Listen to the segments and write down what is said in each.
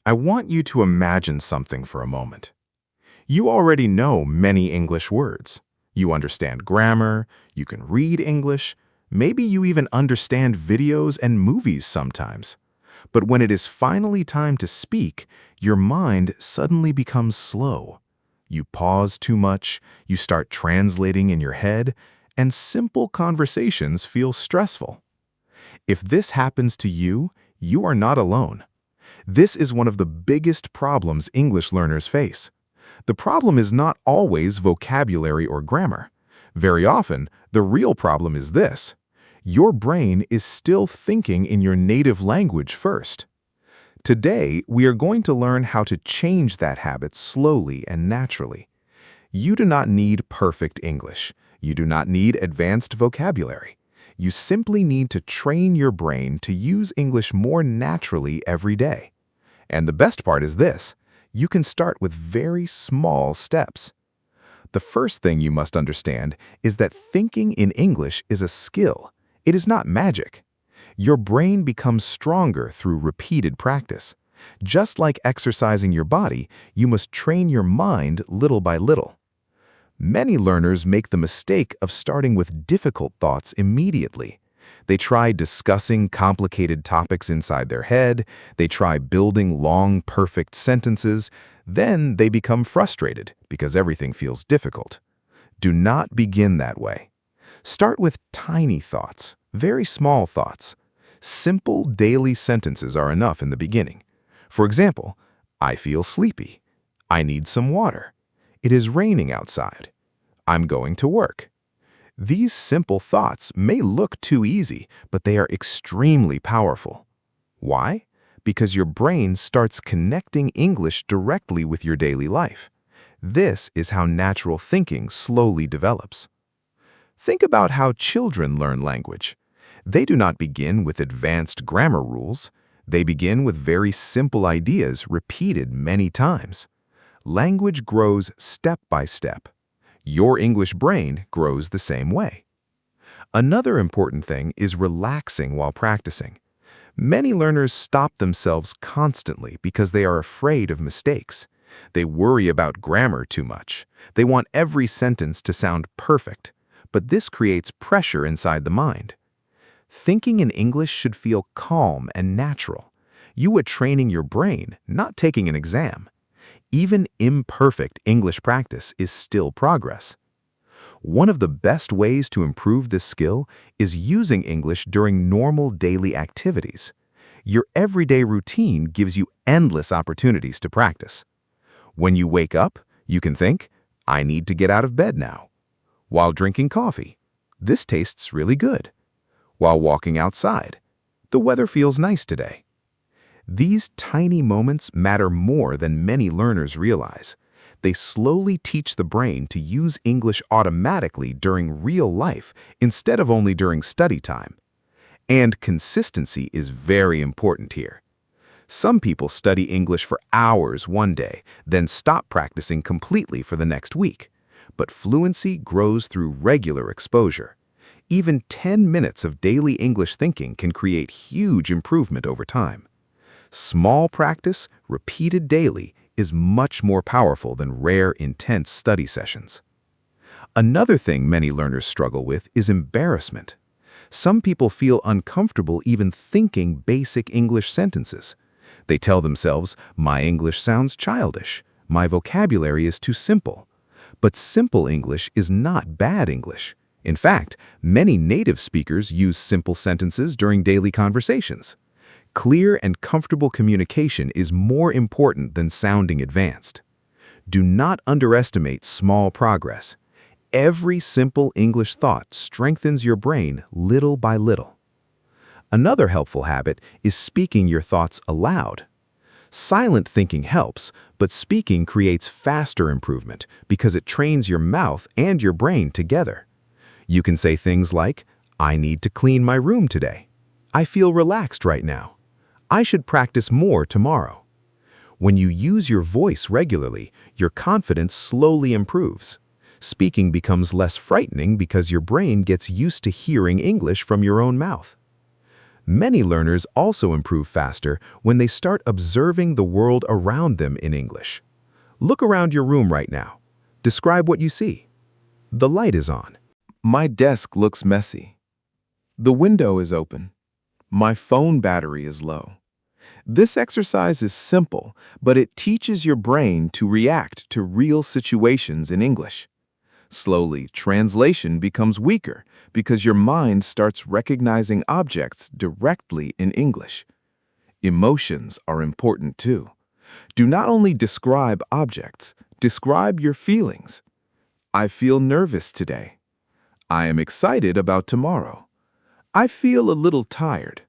I want you to imagine something for a moment. You already know many English words. You understand grammar, you can read English, maybe you even understand videos and movies sometimes. But when it is finally time to speak, your mind suddenly becomes slow. You pause too much, you start translating in your head, and simple conversations feel stressful. If this happens to you, you are not alone. This is one of the biggest problems English learners face. The problem is not always vocabulary or grammar. Very often, the real problem is this: your brain is still thinking in your native language first. Today, we are going to learn how to change that habit slowly and naturally. You do not need perfect English. You do not need advanced vocabulary. You simply need to train your brain to use English more naturally every day. And the best part is this: you can start with very small steps. The first thing you must understand is that thinking in English is a skill. It is not magic. Your brain becomes stronger through repeated practice. Just like exercising your body, you must train your mind little by little. Many learners make the mistake of starting with difficult thoughts immediately. They try discussing complicated topics inside their head, they try building long, perfect sentences, then they become frustrated because everything feels difficult. Do not begin that way. Start with tiny thoughts, very small thoughts. Simple daily sentences are enough in the beginning. For example, I feel sleepy. I need some water. It is raining outside. I'm going to work. These simple thoughts may look too easy, but they are extremely powerful. Why? Because your brain starts connecting English directly with your daily life. This is how natural thinking slowly develops. Think about how children learn language. They do not begin with advanced grammar rules. They begin with very simple ideas repeated many times. Language grows step by step. Your English brain grows the same way. Another important thing is relaxing while practicing. Many learners stop themselves constantly because they are afraid of mistakes. They worry about grammar too much. They want every sentence to sound perfect, but this creates pressure inside the mind. Thinking in English should feel calm and natural. You are training your brain, not taking an exam. Even imperfect English practice is still progress. One of the best ways to improve this skill is using English during normal daily activities. Your everyday routine gives you endless opportunities to practice. When you wake up, you can think, I need to get out of bed now. While drinking coffee, this tastes really good. While walking outside, the weather feels nice today. These tiny moments matter more than many learners realize. They slowly teach the brain to use English automatically during real life instead of only during study time. And consistency is very important here. Some people study English for hours one day, then stop practicing completely for the next week. But fluency grows through regular exposure. Even 10 minutes of daily English thinking can create huge improvement over time. Small practice, repeated daily, is much more powerful than rare, intense study sessions. Another thing many learners struggle with is embarrassment. Some people feel uncomfortable even thinking basic English sentences. They tell themselves, my English sounds childish, my vocabulary is too simple. But simple English is not bad English. In fact, many native speakers use simple sentences during daily conversations. Clear and comfortable communication is more important than sounding advanced. Do not underestimate small progress. Every simple English thought strengthens your brain little by little. Another helpful habit is speaking your thoughts aloud. Silent thinking helps, but speaking creates faster improvement because it trains your mouth and your brain together. You can say things like, I need to clean my room today. I feel relaxed right now. I should practice more tomorrow. When you use your voice regularly, your confidence slowly improves. Speaking becomes less frightening because your brain gets used to hearing English from your own mouth. Many learners also improve faster when they start observing the world around them in English. Look around your room right now. Describe what you see. The light is on. My desk looks messy. The window is open. My phone battery is low. This exercise is simple, but it teaches your brain to react to real situations in English. Slowly, translation becomes weaker because your mind starts recognizing objects directly in English. Emotions are important too. Do not only describe objects, describe your feelings. I feel nervous today. I am excited about tomorrow. I feel a little tired.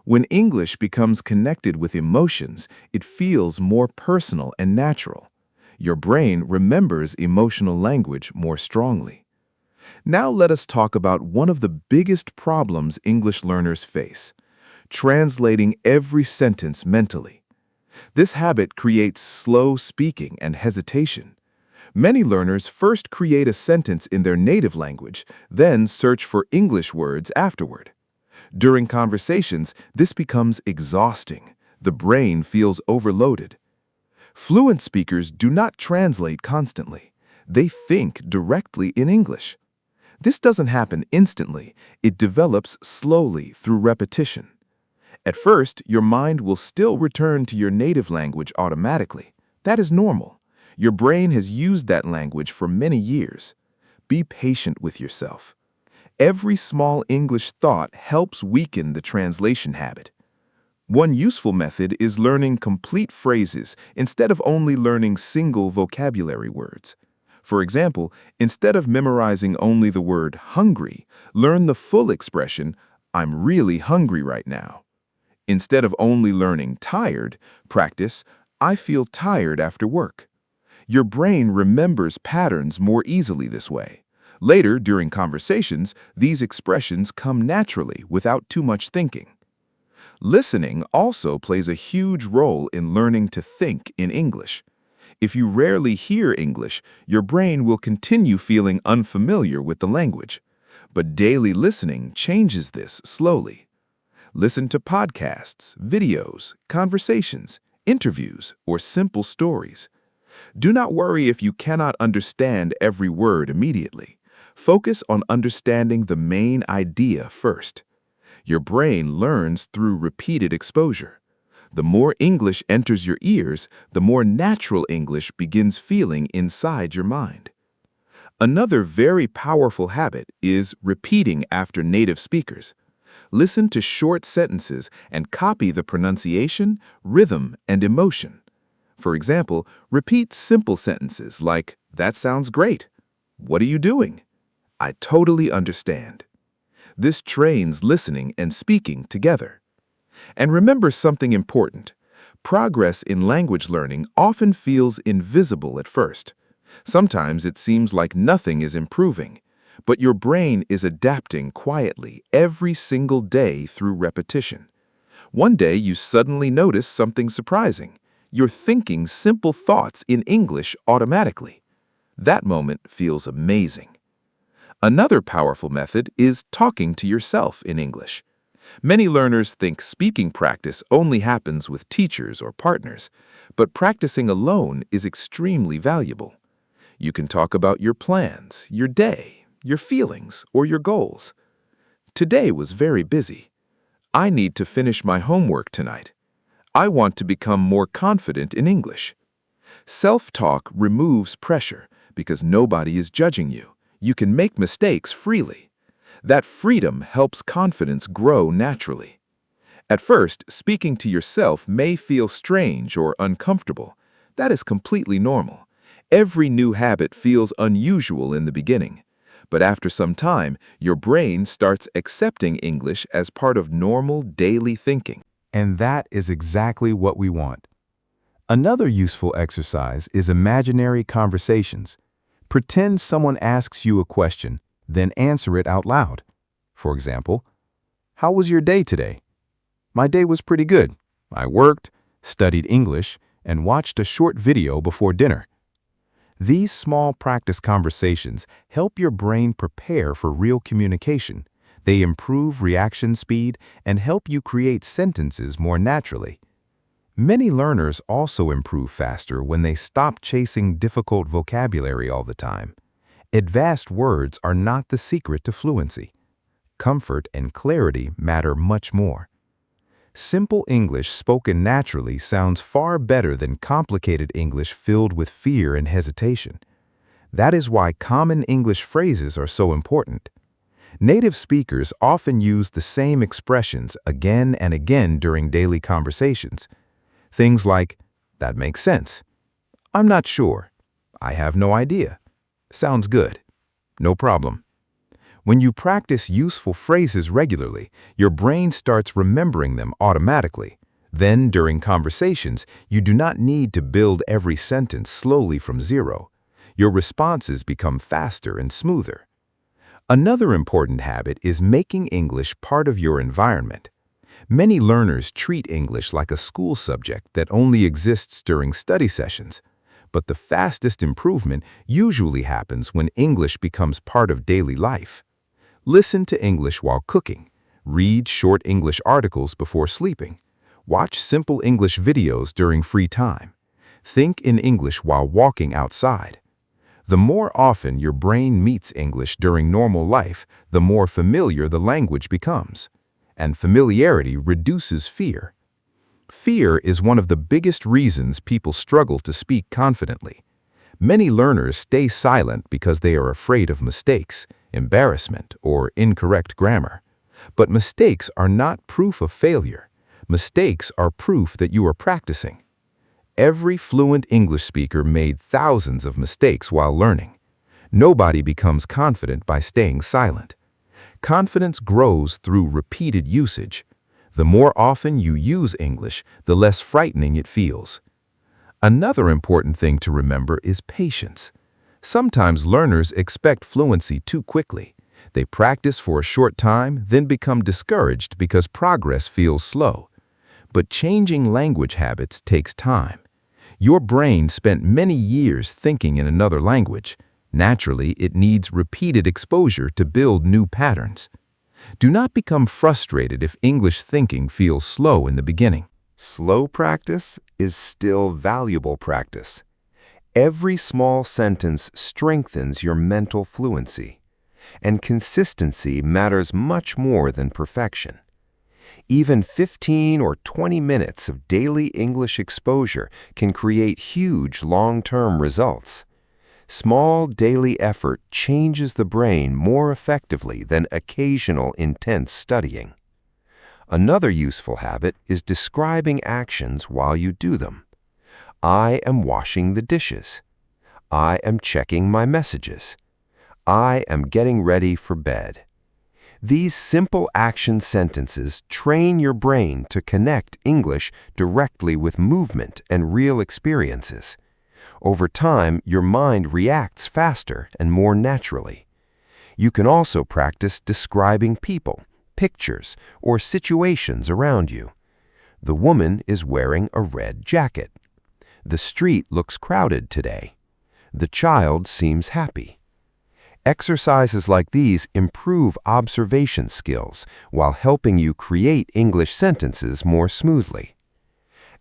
When English becomes connected with emotions, it feels more personal and natural. Your brain remembers emotional language more strongly. Now let us talk about one of the biggest problems English learners face: translating every sentence mentally. This habit creates slow speaking and hesitation. Many learners first create a sentence in their native language, then search for English words afterward. During conversations, this becomes exhausting. The brain feels overloaded. Fluent speakers do not translate constantly. They think directly in English. This doesn't happen instantly. It develops slowly through repetition. At first, your mind will still return to your native language automatically. That is normal. Your brain has used that language for many years. Be patient with yourself. Every small English thought helps weaken the translation habit. One useful method is learning complete phrases instead of only learning single vocabulary words. For example, instead of memorizing only the word hungry, learn the full expression, "I'm really hungry right now." Instead of only learning tired, practice, "I feel tired after work." Your brain remembers patterns more easily this way. Later, during conversations, these expressions come naturally without too much thinking. Listening also plays a huge role in learning to think in English. If you rarely hear English, your brain will continue feeling unfamiliar with the language. But daily listening changes this slowly. Listen to podcasts, videos, conversations, interviews, or simple stories. Do not worry if you cannot understand every word immediately. Focus on understanding the main idea first. Your brain learns through repeated exposure. The more English enters your ears, the more natural English begins feeling inside your mind. Another very powerful habit is repeating after native speakers. Listen to short sentences and copy the pronunciation, rhythm, and emotion. For example, repeat simple sentences like, "That sounds great." "What are you doing?" "I totally understand." This trains listening and speaking together. And remember something important. Progress in language learning often feels invisible at first. Sometimes it seems like nothing is improving, but your brain is adapting quietly every single day through repetition. One day you suddenly notice something surprising. You're thinking simple thoughts in English automatically. That moment feels amazing. Another powerful method is talking to yourself in English. Many learners think speaking practice only happens with teachers or partners, but practicing alone is extremely valuable. You can talk about your plans, your day, your feelings, or your goals. "Today was very busy. I need to finish my homework tonight. I want to become more confident in English." Self-talk removes pressure because nobody is judging you. You can make mistakes freely. That freedom helps confidence grow naturally. At first, speaking to yourself may feel strange or uncomfortable. That is completely normal. Every new habit feels unusual in the beginning. But after some time, your brain starts accepting English as part of normal daily thinking. And that is exactly what we want. Another useful exercise is imaginary conversations. Pretend someone asks you a question, then answer it out loud. For example, "How was your day today?" "My day was pretty good. I worked, studied English, and watched a short video before dinner." These small practice conversations help your brain prepare for real communication. They improve reaction speed and help you create sentences more naturally. Many learners also improve faster when they stop chasing difficult vocabulary all the time. Advanced words are not the secret to fluency. Comfort and clarity matter much more. Simple English spoken naturally sounds far better than complicated English filled with fear and hesitation. That is why common English phrases are so important. Native speakers often use the same expressions again and again during daily conversations. Things like, "That makes sense," "I'm not sure," "I have no idea," "Sounds good," "No problem." When you practice useful phrases regularly, your brain starts remembering them automatically. Then, during conversations, you do not need to build every sentence slowly from zero. Your responses become faster and smoother. Another important habit is making English part of your environment. Many learners treat English like a school subject that only exists during study sessions. But the fastest improvement usually happens when English becomes part of daily life. Listen to English while cooking. Read short English articles before sleeping. Watch simple English videos during free time. Think in English while walking outside. The more often your brain meets English during normal life, the more familiar the language becomes. And familiarity reduces fear. Fear is one of the biggest reasons people struggle to speak confidently. Many learners stay silent because they are afraid of mistakes, embarrassment, or incorrect grammar. But mistakes are not proof of failure. Mistakes are proof that you are practicing. Every fluent English speaker made thousands of mistakes while learning. Nobody becomes confident by staying silent. Confidence grows through repeated usage. The more often you use English, the less frightening it feels. Another important thing to remember is patience. Sometimes learners expect fluency too quickly. They practice for a short time, then become discouraged because progress feels slow. But changing language habits takes time. Your brain spent many years thinking in another language. Naturally, it needs repeated exposure to build new patterns. Do not become frustrated if English thinking feels slow in the beginning. Slow practice is still valuable practice. Every small sentence strengthens your mental fluency, and consistency matters much more than perfection. Even 15 or 20 minutes of daily English exposure can create huge long-term results. Small daily effort changes the brain more effectively than occasional intense studying. Another useful habit is describing actions while you do them. I am washing the dishes. I am checking my messages. I am getting ready for bed. These simple action sentences train your brain to connect English directly with movement and real experiences. Over time, your mind reacts faster and more naturally. You can also practice describing people, pictures, or situations around you. The woman is wearing a red jacket. The street looks crowded today. The child seems happy. Exercises like these improve observation skills while helping you create English sentences more smoothly.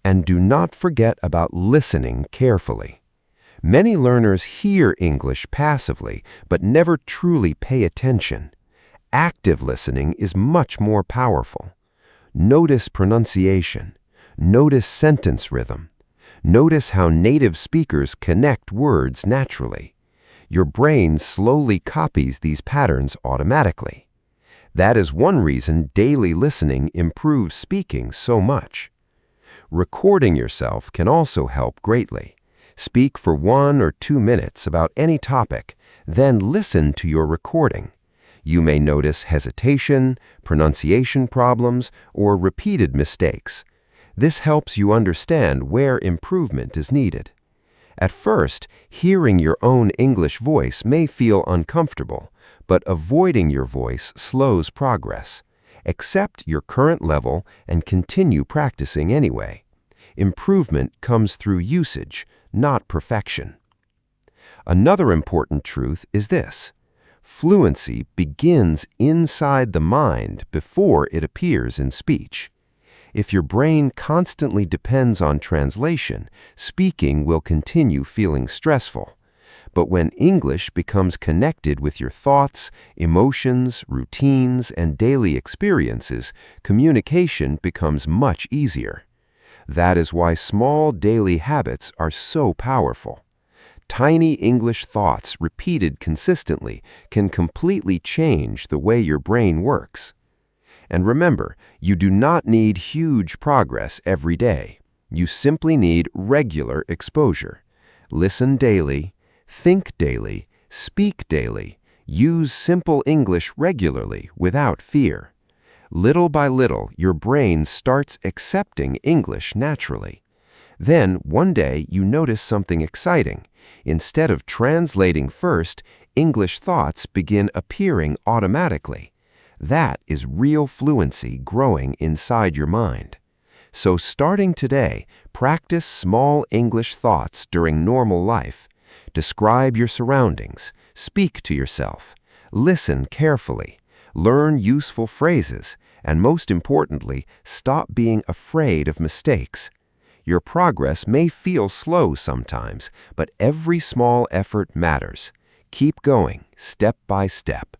And do not forget about listening carefully. Many learners hear English passively but never truly pay attention. Active listening is much more powerful. Notice pronunciation. Notice sentence rhythm. Notice how native speakers connect words naturally. Your brain slowly copies these patterns automatically. That is one reason daily listening improves speaking so much. Recording yourself can also help greatly. Speak for 1 or 2 minutes about any topic, then listen to your recording. You may notice hesitation, pronunciation problems, or repeated mistakes. This helps you understand where improvement is needed. At first, hearing your own English voice may feel uncomfortable, but avoiding your voice slows progress. Accept your current level and continue practicing anyway. Improvement comes through usage, not perfection. Another important truth is this: Fluency begins inside the mind before it appears in speech. If your brain constantly depends on translation, speaking will continue feeling stressful. But when English becomes connected with your thoughts, emotions, routines, and daily experiences, communication becomes much easier. That is why small daily habits are so powerful. Tiny English thoughts repeated consistently can completely change the way your brain works. And remember, you do not need huge progress every day. You simply need regular exposure. Listen daily, think daily, speak daily. Use simple English regularly without fear. Little by little, your brain starts accepting English naturally. Then, one day, you notice something exciting. Instead of translating first, English thoughts begin appearing automatically. That is real fluency growing inside your mind. So starting today, practice small English thoughts during normal life. Describe your surroundings, speak to yourself, listen carefully, learn useful phrases, and most importantly, stop being afraid of mistakes. Your progress may feel slow sometimes, but every small effort matters. Keep going, step by step.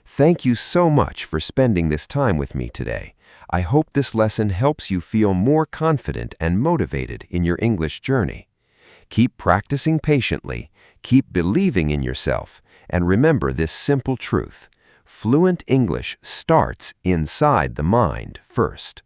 Thank you so much for spending this time with me today. I hope this lesson helps you feel more confident and motivated in your English journey. Keep practicing patiently, keep believing in yourself, and remember this simple truth: fluent English starts inside the mind first.